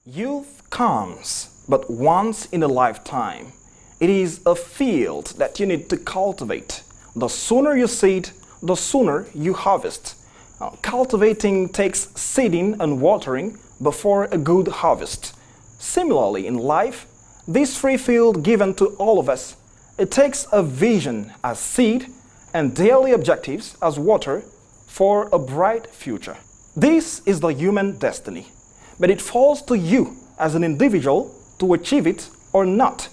Youth comes but once in a lifetime. It is a field that you need to cultivate. The sooner you seed, the sooner you harvest. Cultivating takes seeding and watering before a good harvest. Similarly, in life, this free field given to all of us, it takes a vision as seed and daily objectives as water for a bright future. This is the human destiny, but it falls to you as an individual to achieve it or not.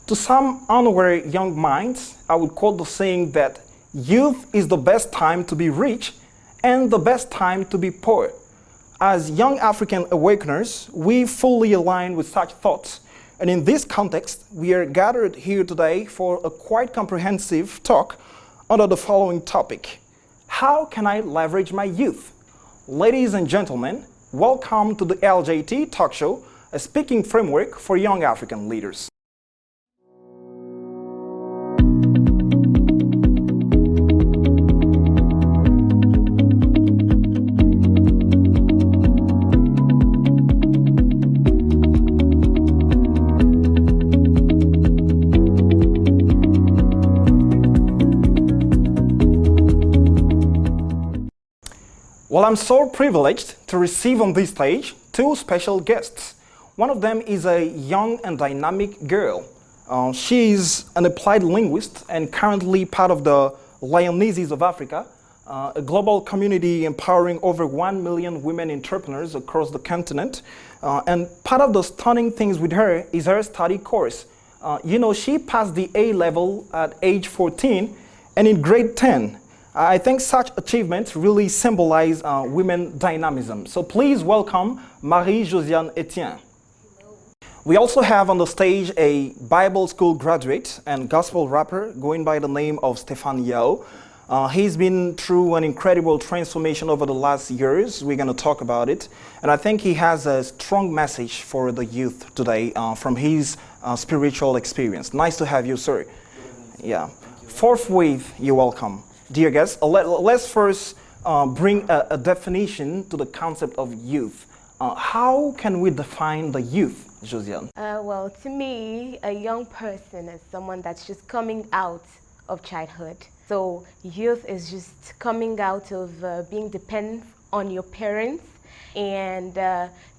To some unaware young minds, I would quote the saying that youth is the best time to be rich and the best time to be poor. As young African awakeners, we fully align with such thoughts. And in this context, we are gathered here today for a quite comprehensive talk under the following topic: how can I leverage my youth? Ladies and gentlemen, welcome to the LJT Talk Show, a speaking framework for young African leaders. Well, I'm so privileged to receive on this stage two special guests. One of them is a young and dynamic girl. She is an applied linguist and currently part of the Lionesses of Africa, a global community empowering over 1 million women entrepreneurs across the continent. And part of the stunning things with her is her study course. She passed the A level at age 14 and in grade 10. I think such achievements really symbolize women dynamism. So please welcome Marie-Josiane Etienne. We also have on the stage a Bible school graduate and gospel rapper going by the name of Stefan Yao. He's been through an incredible transformation over the last years. We're going to talk about it. And I think he has a strong message for the youth today from his spiritual experience. Nice to have you, sir. Yeah. Forthwith, you're welcome. Dear guests, let's first bring a definition to the concept of youth. How can we define the youth, Josiane? Well, to me, a young person is someone that's just coming out of childhood. So youth is just coming out of being dependent on your parents and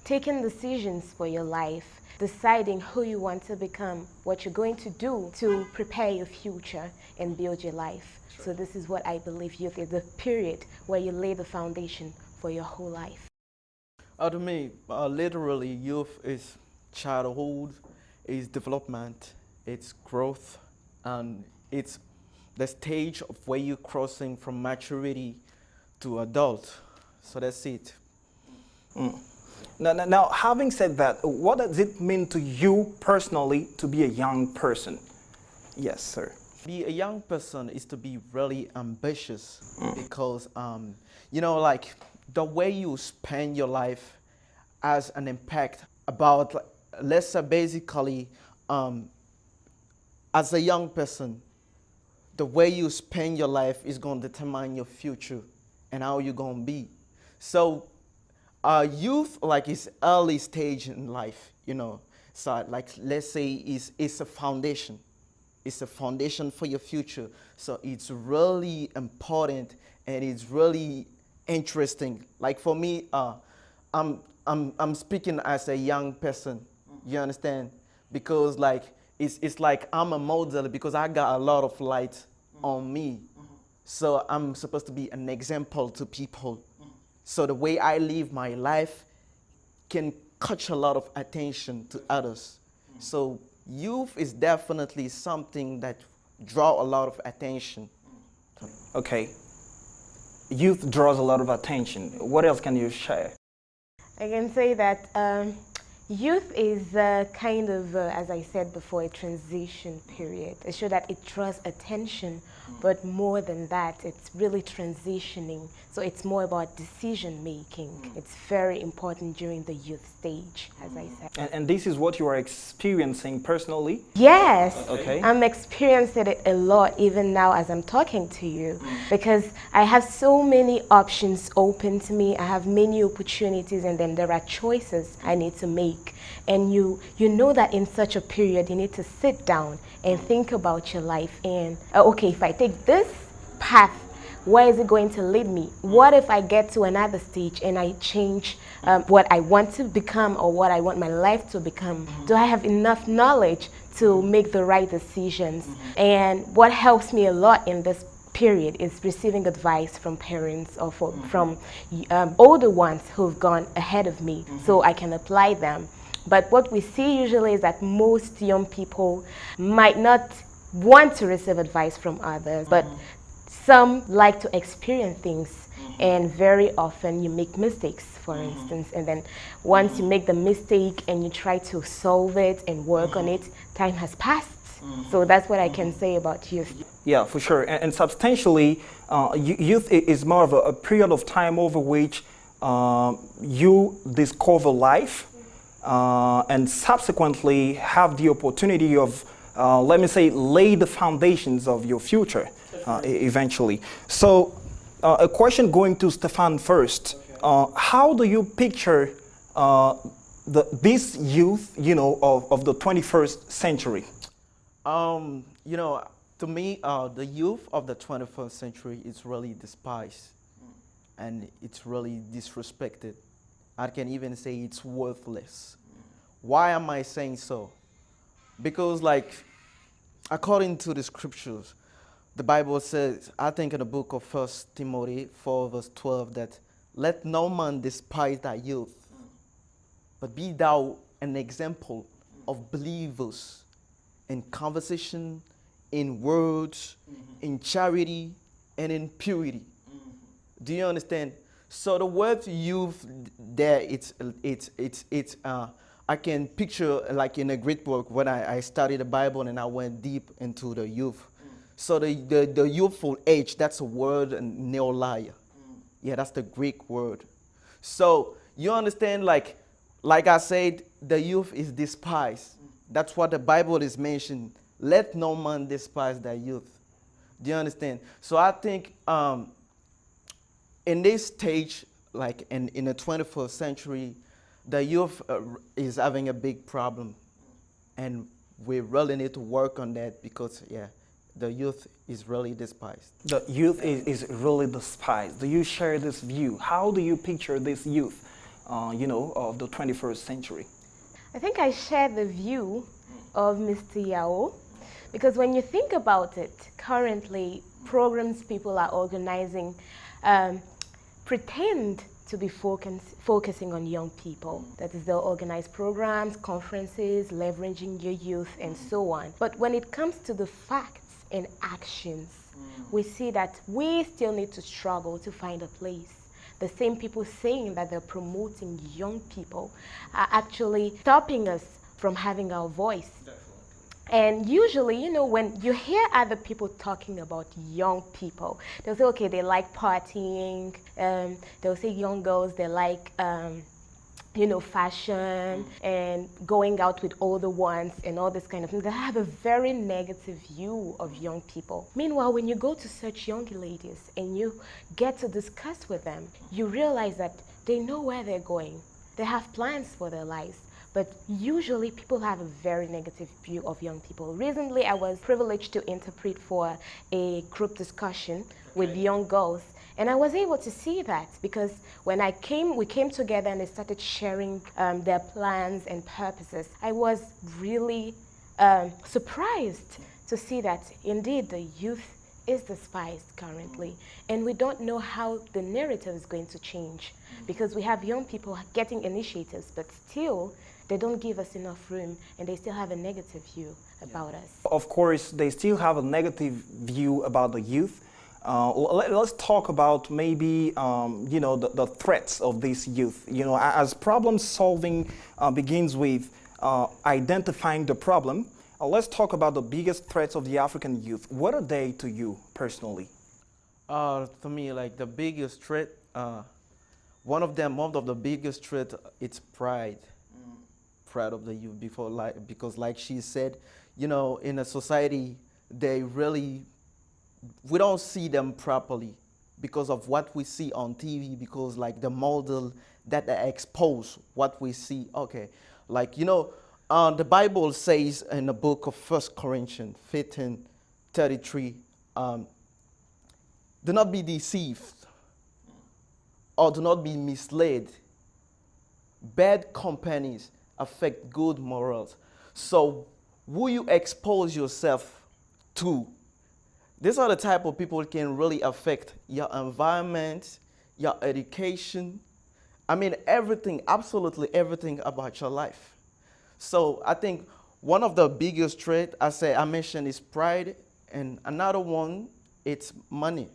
taking decisions for your life, deciding who you want to become, what you're going to do to prepare your future and build your life. So this is what I believe youth is, the period where you lay the foundation for your whole life. To me, literally, youth is childhood, is development, it's growth, and it's the stage of where you're crossing from maturity to adult. So that's it. Now, having said that, what does it mean to you personally to be a young person? Yes, sir. Be a young person is to be really ambitious because, the way you spend your life has an impact about, let's say basically, as a young person, the way you spend your life is going to determine your future and how you're going to be. So youth, is early stage in life, so let's say it's a foundation. It's a foundation for your future. So it's really important and it's really interesting. Like for me, I'm speaking as a young person. You understand? Because it's like I'm a model because I got a lot of light on me. So I'm supposed to be an example to people. So the way I live my life can catch a lot of attention to others. So youth is definitely something that draw a lot of attention. Okay. Youth draws a lot of attention. What else can you share? I can say that youth is kind of, as I said before, a transition period. It shows that it draws attention but more than that, it's really transitioning. So it's more about decision making. It's very important during the youth stage, as I said. And this is what you are experiencing personally? Yes, Okay. I'm experiencing it a lot even now as I'm talking to you, because I have so many options open to me. I have many opportunities, and then there are choices I need to make. And you know that in such a period you need to sit down and think about your life and okay, if I take this path, where is it going to lead me? What if I get to another stage and I change what I want to become or what I want my life to become? Do I have enough knowledge to make the right decisions? And what helps me a lot in this period is receiving advice from parents or from older ones who've gone ahead of me, so I can apply them. But what we see usually is that most young people might not want to receive advice from others, but some like to experience things, and very often you make mistakes, for instance, and then once you make the mistake and you try to solve it and work on it, time has passed. So that's what I can say about youth. Yeah, for sure. And substantially, youth is more of a period of time over which you discover life and subsequently have the opportunity of, let me say, lay the foundations of your future eventually. So a question going to Stefan first. How do you picture this youth, of the 21st century? To me, the youth of the 21st century is really despised and it's really disrespected. I can even say it's worthless. Why am I saying so? Because, according to the scriptures, the Bible says, I think in the book of 1 Timothy 4 verse 12, that let no man despise thy youth, but be thou an example of believers in conversation, in words, in charity, and in purity. Do you understand? So the word youth there, I can picture like in a Greek book when I studied the Bible and I went deep into the youth. So the youthful age, that's a word, neolia. Yeah, that's the Greek word. So you understand, like I said, the youth is despised. That's what the Bible is mentioned. Let no man despise thy youth. Do you understand? So I think in this stage, like in the 21st century, the youth is having a big problem. And we really need to work on that because, yeah, the youth is really despised. The youth is really despised. Do you share this view? How do you picture this youth, of the 21st century? I think I share the view of Mr. Yao, because when you think about it, currently programs people are organizing pretend to be focusing on young people. That is, they'll organize programs, conferences, leveraging your youth, and so on. But when it comes to the facts and actions, we see that we still need to struggle to find a place. The same people saying that they're promoting young people are actually stopping us from having our voice. And usually, when you hear other people talking about young people, they'll say, okay, they like partying. They'll say young girls, they like, fashion and going out with older ones and all this kind of thing. They have a very negative view of young people. Meanwhile, when you go to such young ladies and you get to discuss with them, you realize that they know where they're going. They have plans for their lives. But usually people have a very negative view of young people. Recently, I was privileged to interpret for a group discussion with young girls. And I was able to see that because when we came together and they started sharing their plans and purposes, I was really surprised to see that indeed the youth is despised currently. And we don't know how the narrative is going to change because we have young people getting initiatives, but still they don't give us enough room and they still have a negative view about us. Of course, they still have a negative view about the youth. Let's talk about maybe, the threats of this youth. As problem solving begins with identifying the problem, Let's talk about the biggest threats of the African youth. What are they to you personally? To me, like the biggest threat, one of the biggest threat, it's pride. Pride of the youth. Because like she said, in a society, they really, we don't see them properly because of what we see on TV. Because like the model that they expose what we see. Okay, like the Bible says in the book of 1 Corinthians 15:33. Do not be deceived or do not be misled. Bad companies affect good morals. So who you expose yourself to, these are the type of people who can really affect your environment, your education. I mean, everything, absolutely everything about your life. So I think one of the biggest traits I mentioned is pride, and another one, it's money.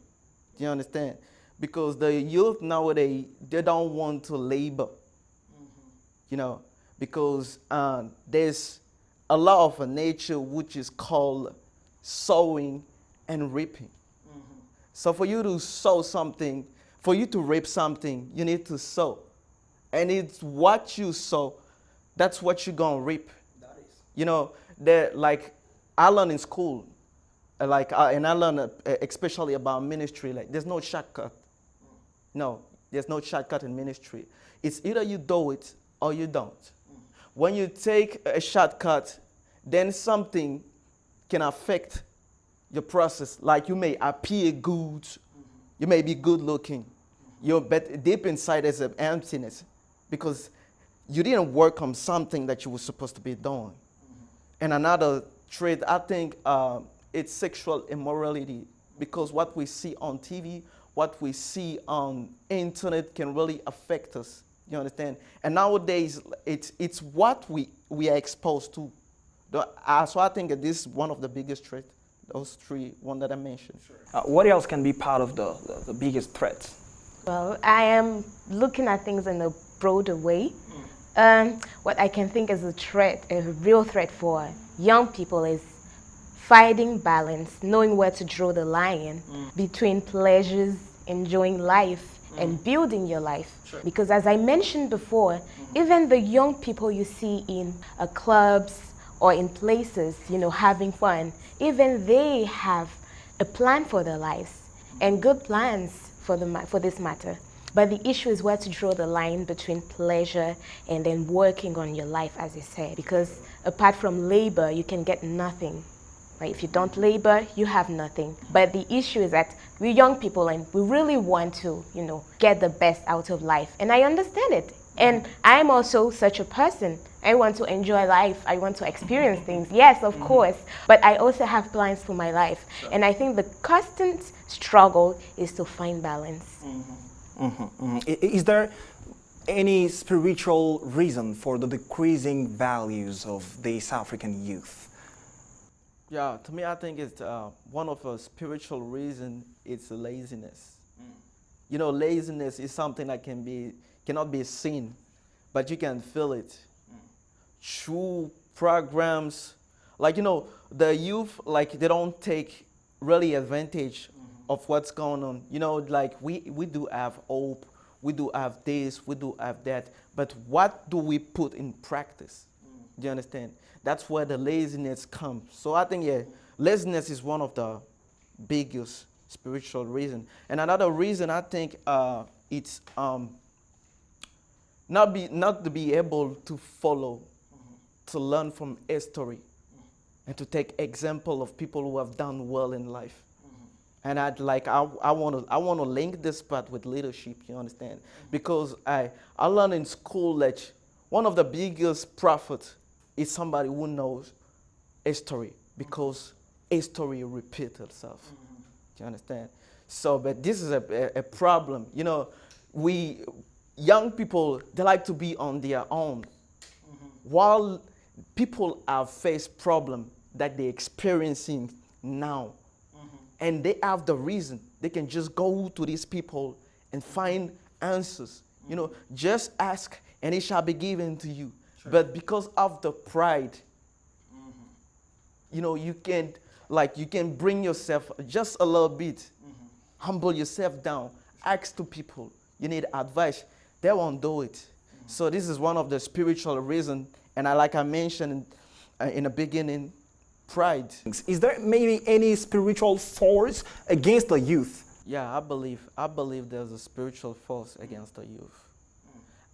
Do you understand? Because the youth nowadays, they don't want to labor, because there's a law of nature which is called sowing and reaping. So for you to sow something, for you to reap something, you need to sow. And it's what you sow, that's what you're going to reap. That is. Like I learned in school, and I learned especially about ministry, like there's no shortcut. No, there's no shortcut in ministry. It's either you do it or you don't. When you take a shortcut, then something can affect your process. Like you may appear good, you may be good looking, but deep inside there's an emptiness because you didn't work on something that you were supposed to be doing. And another trait, I think, it's sexual immorality, because what we see on TV, what we see on internet can really affect us. You understand? And nowadays, it's what we are exposed to. So I think that this is one of the biggest threats, those three, one that I mentioned. Sure. What else can be part of the biggest threats? Well, I am looking at things in a broader way. What I can think is a real threat for young people is finding balance, knowing where to draw the line between pleasures, enjoying life, and building your life. Sure. Because as I mentioned before, even the young people you see in clubs or in places, having fun, even they have a plan for their lives and good plans for this matter. But the issue is where to draw the line between pleasure and then working on your life, as you said. Because apart from labor, you can get nothing. Right? If you don't labor, you have nothing. But the issue is that we're young people and we really want to, get the best out of life. And I understand it. And I'm also such a person. I want to enjoy life. I want to experience things. Yes, of course. But I also have plans for my life. And I think the constant struggle is to find balance. Is there any spiritual reason for the decreasing values of these African youth? Yeah, to me, I think it's one of the spiritual reasons. It's laziness. Laziness is something that cannot be seen, but you can feel it. Through programs, the youth, they don't take really advantage of what's going on. We do have hope, we do have this, we do have that, but what do we put in practice? Do you understand? That's where the laziness comes. So I think, laziness is one of the biggest spiritual reasons. And another reason, I think, it's not to be able to follow, to learn from history, and to take example of people who have done well in life. And I want to link this part with leadership. You understand? Because I learned in school that one of the biggest prophets is somebody who knows history, because history repeats itself. Do you understand? So, but this is a problem. We young people, they like to be on their own, while people have faced problem that they're experiencing now, and they have the reason. They can just go to these people and find answers. Just ask and it shall be given to you. Sure. But because of the pride, you can bring yourself just a little bit, humble yourself down, ask to people, you need advice, they won't do it. So this is one of the spiritual reasons, and like I mentioned in the beginning, pride. Is there maybe any spiritual force against the youth? Yeah, I believe there's a spiritual force against the youth.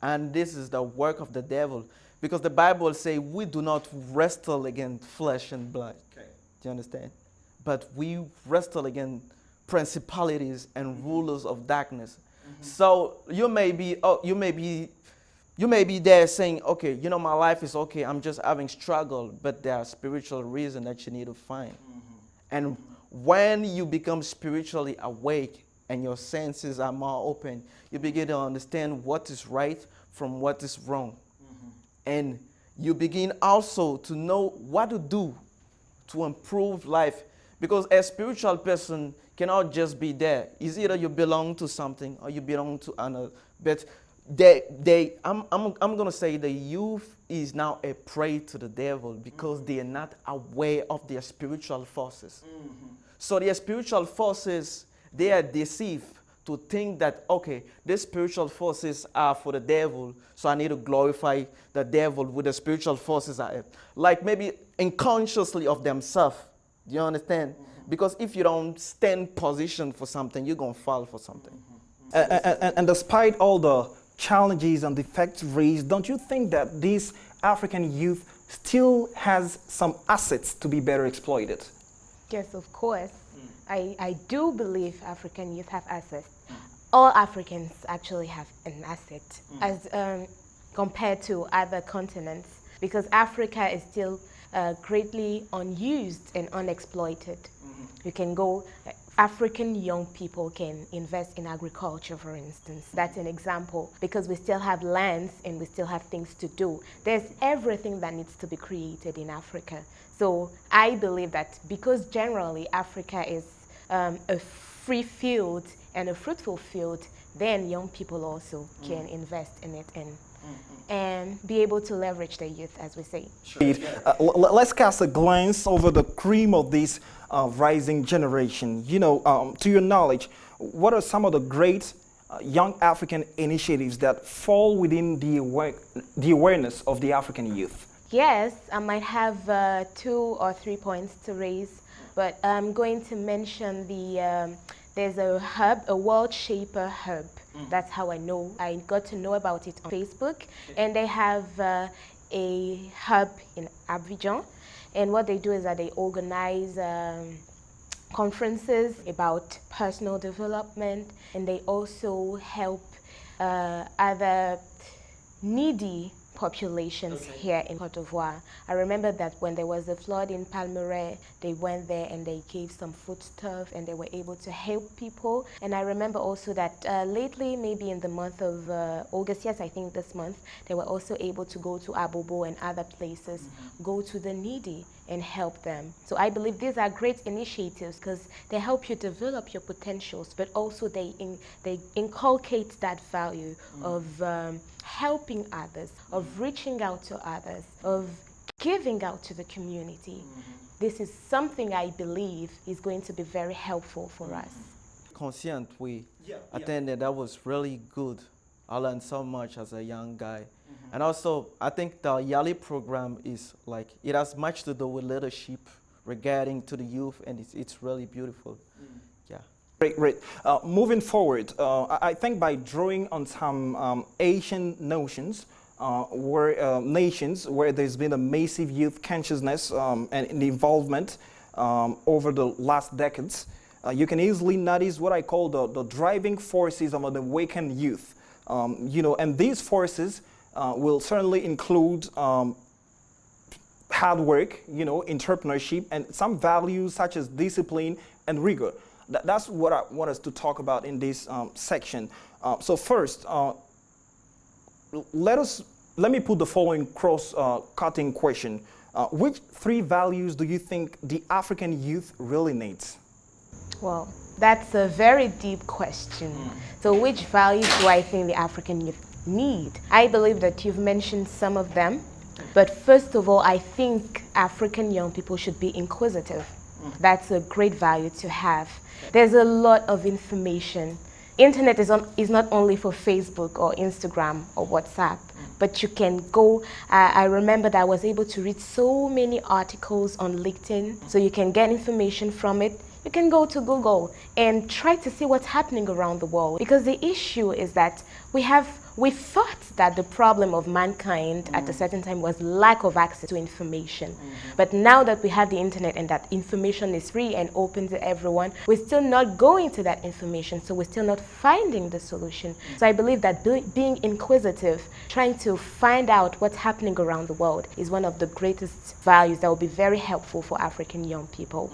And this is the work of the devil. Because the Bible says we do not wrestle against flesh and blood. Okay. Do you understand? But we wrestle against principalities and rulers of darkness. So you may be there saying, okay, my life is okay, I'm just having struggle, but there are spiritual reasons that you need to find. And when you become spiritually awake and your senses are more open, you begin to understand what is right from what is wrong. And you begin also to know what to do to improve life. Because a spiritual person cannot just be there. It's either you belong to something or you belong to another. But I'm going to say the youth is now a prey to the devil because they are not aware of their spiritual forces. So their spiritual forces, they are deceived to think that, okay, these spiritual forces are for the devil, so I need to glorify the devil with the spiritual forces I have. Like maybe unconsciously of themselves. Do you understand? Because if you don't stand position for something, you're going to fall for something. And despite all the challenges and defects raised, don't you think that this African youth still has some assets to be better exploited? Yes, of course. I do believe African youth have assets. All Africans actually have an asset as compared to other continents, because Africa is still greatly unused and unexploited. You can go, African young people can invest in agriculture, for instance. That's an example, because we still have lands and we still have things to do. There's everything that needs to be created in Africa. So I believe that because generally Africa is a free field and a fruitful field, then young people also can invest in it and be able to leverage their youth, as we say. Let's cast a glance over the cream of this rising generation. To your knowledge, what are some of the great young African initiatives that fall within the awareness of the African youth? Yes, I might have 2 or 3 points to raise, but I'm going to mention there's a hub, a World Shaper hub. That's how I got to know about it on Facebook. And they have a hub in Abidjan. And what they do is that they organize conferences about personal development, and they also help other needy populations here in Cote d'Ivoire. I remember that when there was a flood in Palmeraie, they went there and they gave some foodstuff and they were able to help people. And I remember also that lately, maybe in the month of August, yes, I think this month, they were also able to go to Abobo and other places, go to the needy and help them. So I believe these are great initiatives because they help you develop your potentials, but also they inculcate that value of helping others, of reaching out to others, of giving out to the community. This is something I believe is going to be very helpful for us. Conscient, we attended, that was really good. I learned so much as a young guy. And also, I think the Yali program is it has much to do with leadership regarding to the youth, and it's really beautiful. Yeah. Great. Moving forward, I think by drawing on some Asian notions, nations where there's been a massive youth consciousness and involvement over the last decades, you can easily notice what I call the driving forces of an awakened youth. And these forces will certainly include hard work, entrepreneurship, and some values such as discipline and rigor. That's what I want us to talk about in this section. So first, let me put the following cross-cutting question. Which 3 values do you think the African youth really needs? Well, that's a very deep question. So which values do I think the African youth need? I believe that you've mentioned some of them. But first of all, I think African young people should be inquisitive. That's a great value to have. There's a lot of information. Internet is not only for Facebook or Instagram or WhatsApp, but you can go, I remember that I was able to read so many articles on LinkedIn, so you can get information from it. You can go to Google and try to see what's happening around the world. Because the issue is that we thought that the problem of mankind at a certain time was lack of access to information. But now that we have the internet and that information is free and open to everyone, we're still not going to that information, so we're still not finding the solution. So I believe that being inquisitive, trying to find out what's happening around the world is one of the greatest values that will be very helpful for African young people.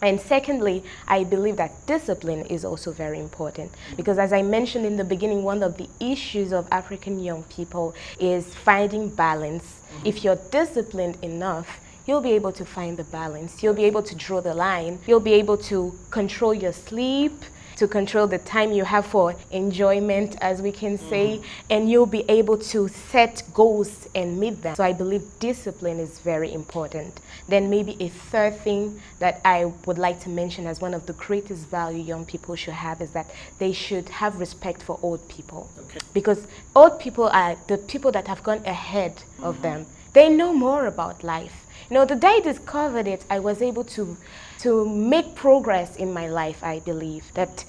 And secondly, I believe that discipline is also very important, because as I mentioned in the beginning, one of the issues of African young people is finding balance. If you're disciplined enough, you'll be able to find the balance. You'll be able to draw the line. You'll be able to control your sleep, to control the time you have for enjoyment, as we can say, and you'll be able to set goals and meet them. So I believe discipline is very important. Then maybe a third thing that I would like to mention as one of the greatest value young people should have is that they should have respect for old people. Because old people are the people that have gone ahead of them. They know more about life. You know, the day I discovered it, I was able to make progress in my life. I believe that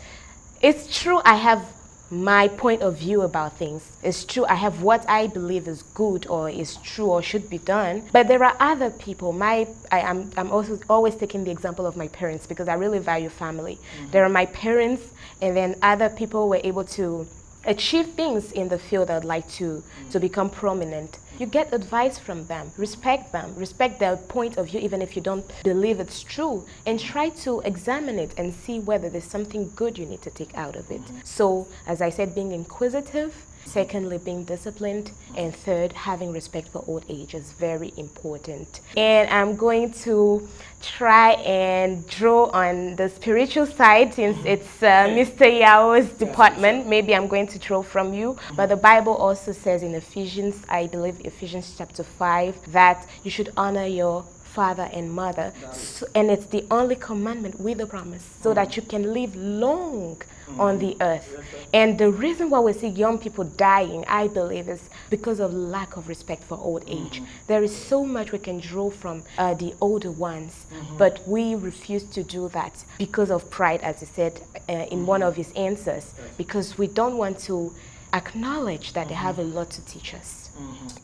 it's true I have my point of view about things. It's true I have what I believe is good or is true or should be done. But there are other people. I'm also always taking the example of my parents because I really value family. There are my parents, and then other people were able to achieve things in the field I'd like to become prominent. You get advice from them, respect their point of view even if you don't believe it's true, and try to examine it and see whether there's something good you need to take out of it. So, as I said, being inquisitive, secondly, being disciplined, and third, having respect for old age is very important. And I'm going to try and draw on the spiritual side since it's Mr. Yao's department. Maybe I'm going to draw from you. But the Bible also says in Ephesians, I believe Ephesians chapter 5, that you should honor your father and mother. So, and it's the only commandment with a promise so that you can live long on the earth. And the reason why we see young people dying, I believe, is because of lack of respect for old age. There is so much we can draw from the older ones, but we refuse to do that because of pride, as he said in one of his answers, because we don't want to acknowledge that they have a lot to teach us.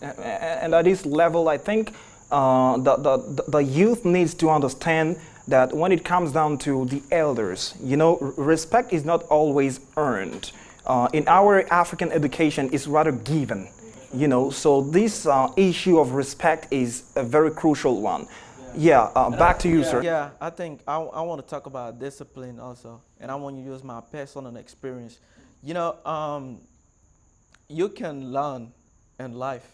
And at this level, I think the youth needs to understand that when it comes down to the elders, you know, respect is not always earned. In our African education, it's rather given, you know, so this issue of respect is a very crucial one. Back to you, sir. Yeah, I think I want to talk about discipline also, and I want to use my personal experience. You know, you can learn in life,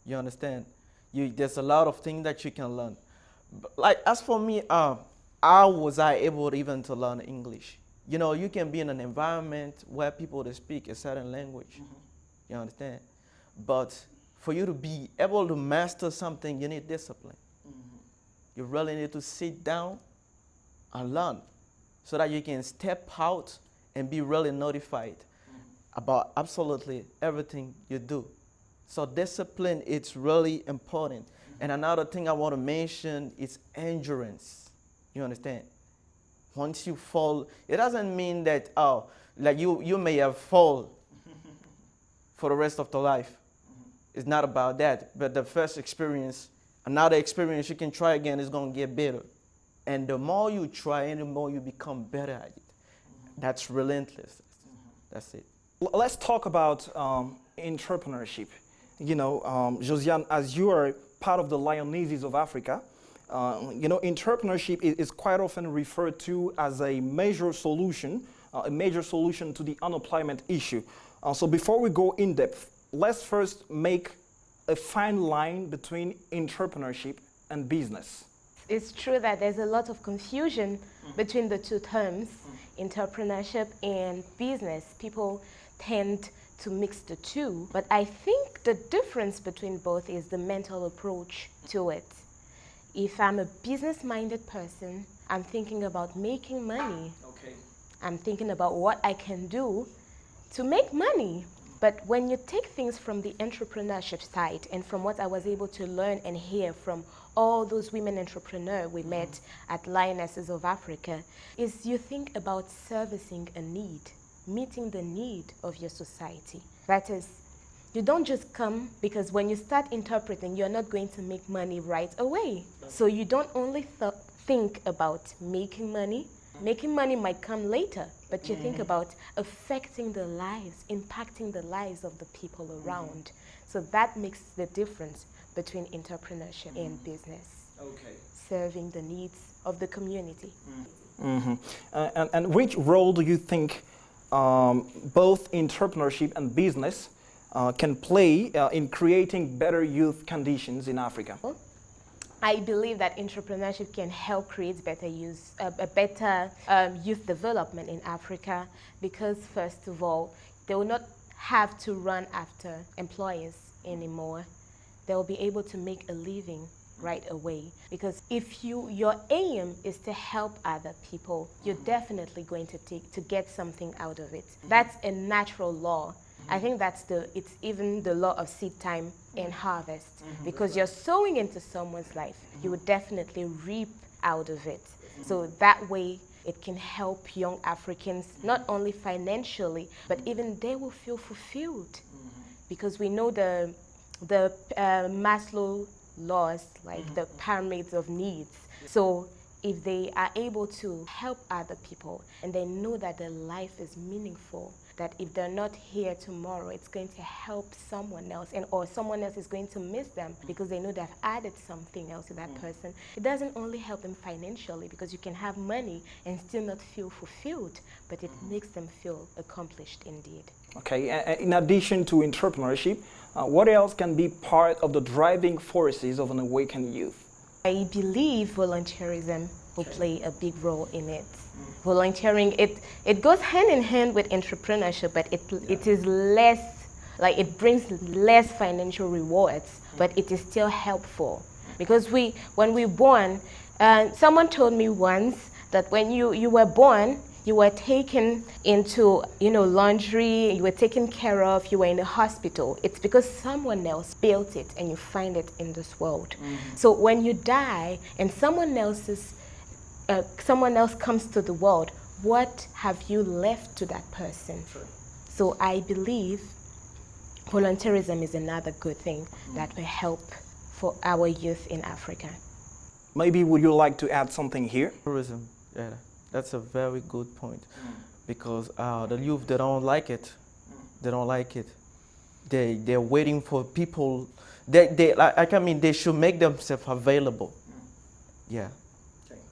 you understand? There's a lot of things that you can learn. But like, as for me, how was I able even to learn English? You know, you can be in an environment where people they speak a certain language, you understand? But for you to be able to master something, you need discipline. You really need to sit down and learn so that you can step out and be really notified about absolutely everything you do. So discipline, it's really important. And another thing I want to mention is endurance. You understand? Once you fall, it doesn't mean that, like you may have fall for the rest of the life. It's not about that. But the first experience, another experience you can try again is going to get better. And the more you try, and the more you become better at it. That's relentless. That's it. Let's talk about entrepreneurship. You know, Josiane, as you are part of the Lionesses of Africa, you know, entrepreneurship is quite often referred to as a major solution to the unemployment issue. So before we go in depth, let's first make a fine line between entrepreneurship and business. It's true that there's a lot of confusion between the two terms, entrepreneurship and business. People tend to mix the two, but I think The difference between both is the mental approach to it. If I'm a business-minded person, I'm thinking about making money. Okay. I'm thinking about what I can do to make money. But when you take things from the entrepreneurship side and from what I was able to learn and hear from all those women entrepreneurs we met at Lionesses of Africa, is you think about servicing a need, meeting the need of your society. That is, you don't just come because when you start interpreting, you're not going to make money right away. So you don't only think about making money. Making money might come later, but you think about affecting the lives, impacting the lives of the people around. So that makes the difference between entrepreneurship and business. Okay. Serving the needs of the community. And which role do you think both entrepreneurship and business can play in creating better youth conditions in Africa? I believe that entrepreneurship can help create better youth development in Africa because, first of all, they will not have to run after employers anymore. They will be able to make a living right away. Because if your aim is to help other people, you're definitely going to get something out of it. That's a natural law. I think it's even the law of seed time and harvest. Because you're sowing into someone's life, you would definitely reap out of it. So that way, it can help young Africans, not only financially, but even they will feel fulfilled. Because we know the Maslow laws, like the pyramids of needs. So if they are able to help other people and they know that their life is meaningful, that if they're not here tomorrow, it's going to help someone else, or someone else is going to miss them because they know they've added something else to that person. It doesn't only help them financially because you can have money and still not feel fulfilled, but it makes them feel accomplished indeed. Okay, in addition to entrepreneurship, what else can be part of the driving forces of an awakened youth? I believe volunteerism will play a big role in it. Volunteering, it goes hand in hand with entrepreneurship, but it is less, like it brings less financial rewards, but it is still helpful. Because when we're born, someone told me once that when you were born, you were taken into, laundry, you were taken care of, you were in a hospital. It's because someone else built it and you find it in this world. So when you die and someone else comes to the world, what have you left to that person? Sure. So I believe volunteerism is another good thing that will help for our youth in Africa. Maybe would you like to add something here? Tourism, yeah, that's a very good point. Because the youth, they don't like it. They don't like it. They're waiting for people. They should make themselves available. Yeah.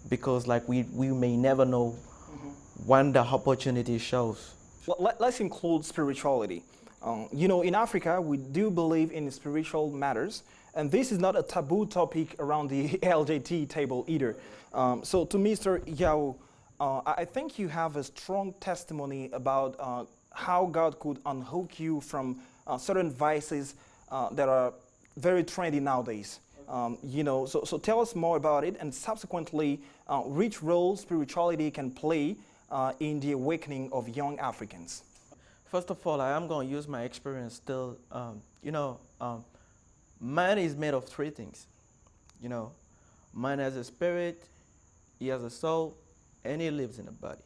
Because we may never know when the opportunity shows. Let's include spirituality. In Africa, we do believe in spiritual matters, and this is not a taboo topic around the LJT table either. So to Mr. Yao, I think you have a strong testimony about how God could unhook you from certain vices that are very trendy nowadays. So tell us more about it, and subsequently, which role spirituality can play in the awakening of young Africans. First of all, I am going to use my experience still. Man is made of three things. Man has a spirit, he has a soul, and he lives in a body.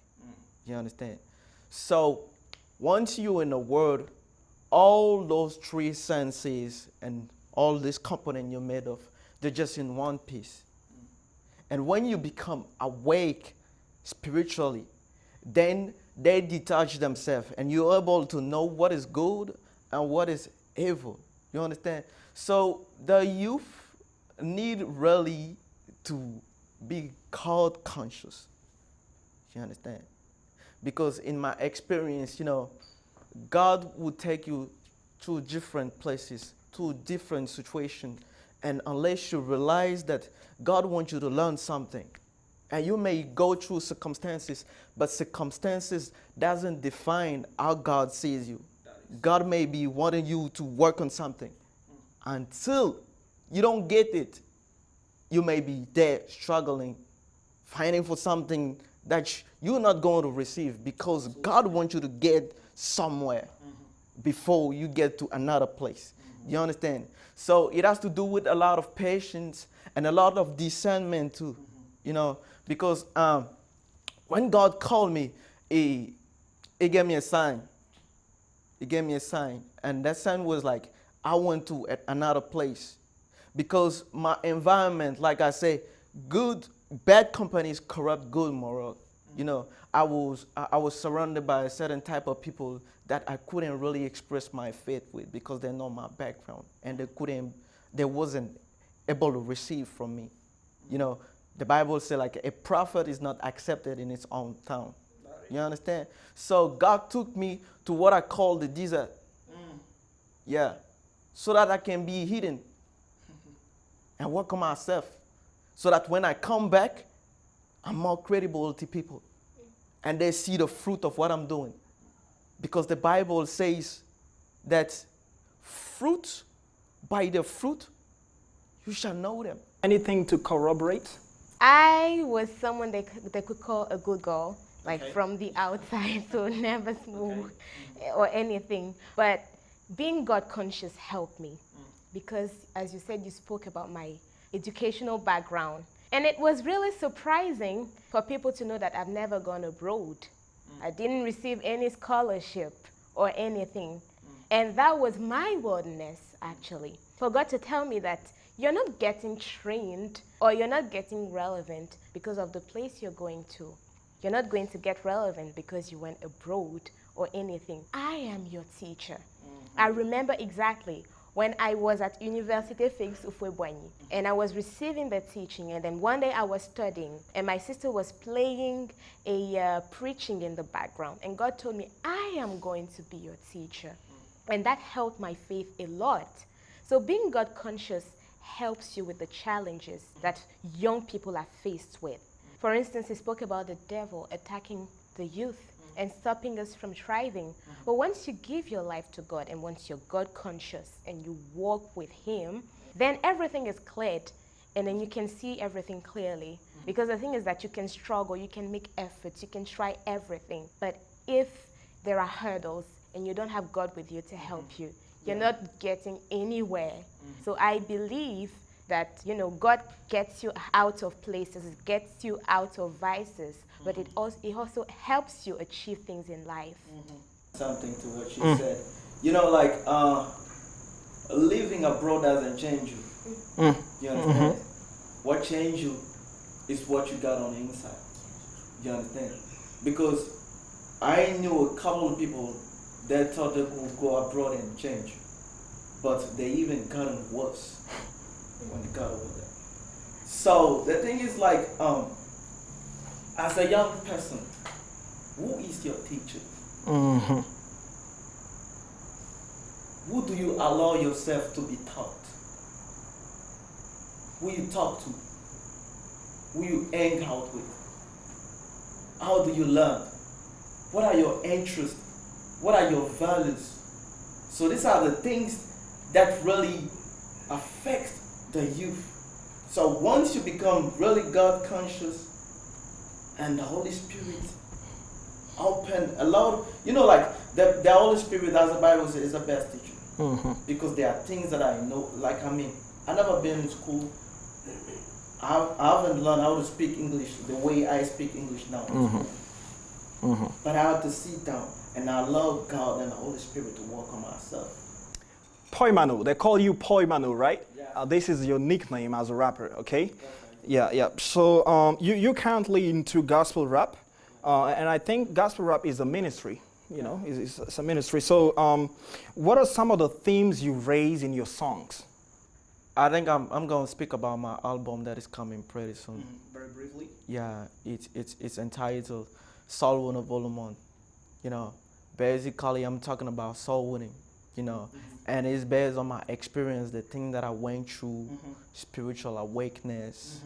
You understand? So once you're in the world, all those three senses and all this component you're made of, they're just in one piece. And when you become awake spiritually, then they detach themselves and you're able to know what is good and what is evil. You understand? So the youth need really to be called conscious. You understand? Because in my experience, God will take you to different places, to different situations. And unless you realize that God wants you to learn something, and you may go through circumstances, but circumstances doesn't define how God sees you. God may be wanting you to work on something. Until you don't get it, you may be there struggling, fighting for something that you're not going to receive, because God wants you to get somewhere before you get to another place. You understand? So it has to do with a lot of patience and a lot of discernment too. You know, because when God called me, he gave me a sign. He gave me a sign. And that sign was like, I went to another place. Because my environment, like I say, bad companies corrupt good moral. You know, I was surrounded by a certain type of people that I couldn't really express my faith with, because they know my background, and they wasn't able to receive from me. You know, the Bible says like a prophet is not accepted in its own town. You understand? So God took me to what I call the desert. Yeah. So that I can be hidden and work on myself. So that when I come back, I'm more credible to people. And they see the fruit of what I'm doing. Because the Bible says that by the fruit, you shall know them. Anything to corroborate? I was someone they could call a good girl, like from the outside, so never smooth or anything. But being God conscious helped me, because as you said, you spoke about my educational background. And it was really surprising for people to know that I've never gone abroad. I didn't receive any scholarship or anything. And that was my wilderness, actually. For God to tell me that you're not getting trained or you're not getting relevant because of the place you're going to. You're not going to get relevant because you went abroad or anything. I am your teacher. I remember exactly when I was at Université Félix Houphouët-Boigny and I was receiving the teaching, and then one day I was studying and my sister was playing a preaching in the background, and God told me, I am going to be your teacher. And that helped my faith a lot. So being God conscious helps you with the challenges that young people are faced with. For instance, he spoke about the devil attacking the youth and stopping us from thriving. But once you give your life to God, and once you're God conscious and you walk with him, then everything is cleared, and then you can see everything clearly. Because the thing is that you can struggle, you can make efforts, you can try everything. But if there are hurdles and you don't have God with you to help you, you're not getting anywhere. So I believe that, God gets you out of places, gets you out of vices, but it also helps you achieve things in life. Something to what she said. You know, like, living abroad doesn't change you. You understand? What changes you is what you got on the inside. You understand? Because I knew a couple of people that thought they could go abroad and change, but they even gotten worse when they got over there. So the thing is, like, as a young person, who is your teacher? Who do you allow yourself to be taught? Who you talk to? Who you hang out with? How do you learn? What are your interests? What are your values? So these are the things that really affect the youth. So once you become really God conscious and the Holy Spirit open, allow, like the Holy Spirit, as the Bible says, is the best teacher. Because there are things that I know, like, I never been in school. I haven't learned how to speak English the way I speak English now. But I have to sit down and allow God and the Holy Spirit to work on myself. Poi Manu, they call you Poi Manu, right? Yeah. This is your nickname as a rapper, okay? Yeah. So you're currently into gospel rap, and I think gospel rap is a ministry. It's a ministry. So what are some of the themes you raise in your songs? I think I'm going to speak about my album that is coming pretty soon. Very briefly. Yeah, it's entitled Soul Winner Volume 1. Basically I'm talking about soul winning, and it's based on my experience, the thing that I went through, spiritual awakeness,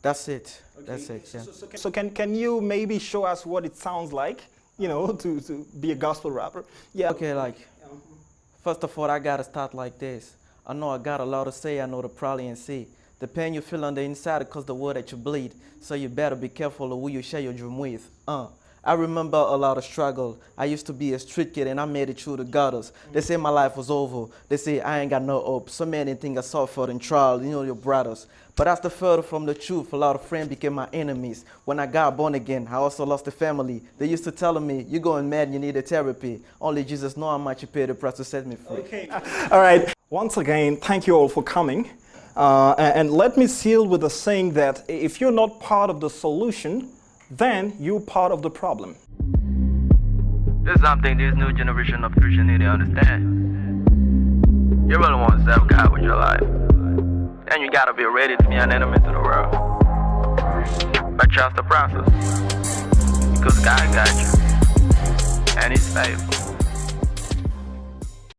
That's it. Okay. That's it. Yeah. So can you maybe show us what it sounds like? to be a gospel rapper. Yeah. Okay, like, first of all, I gotta start like this. I know I got a lot to say, I know the probably ain't see. The pain you feel on the inside cause the word that you bleed. So you better be careful of who you share your dream with. I remember a lot of struggle. I used to be a street kid and I made it through the gutters. They say my life was over. They say I ain't got no hope. So many things I suffered in trial, your brothers. But that's the further from the truth. A lot of friends became my enemies. When I got born again, I also lost a family. They used to tell me, you're going mad, you need a therapy. Only Jesus knows how much you paid the price to set me free. Okay. All right. Once again, thank you all for coming. And let me seal with the saying that if you're not part of the solution, then you're part of the problem. There's something this new generation of Christian need to understand. You really want to serve God with your life. Then you gotta be ready to be an enemy to the world. But trust the process. Because God got you. And He's faithful.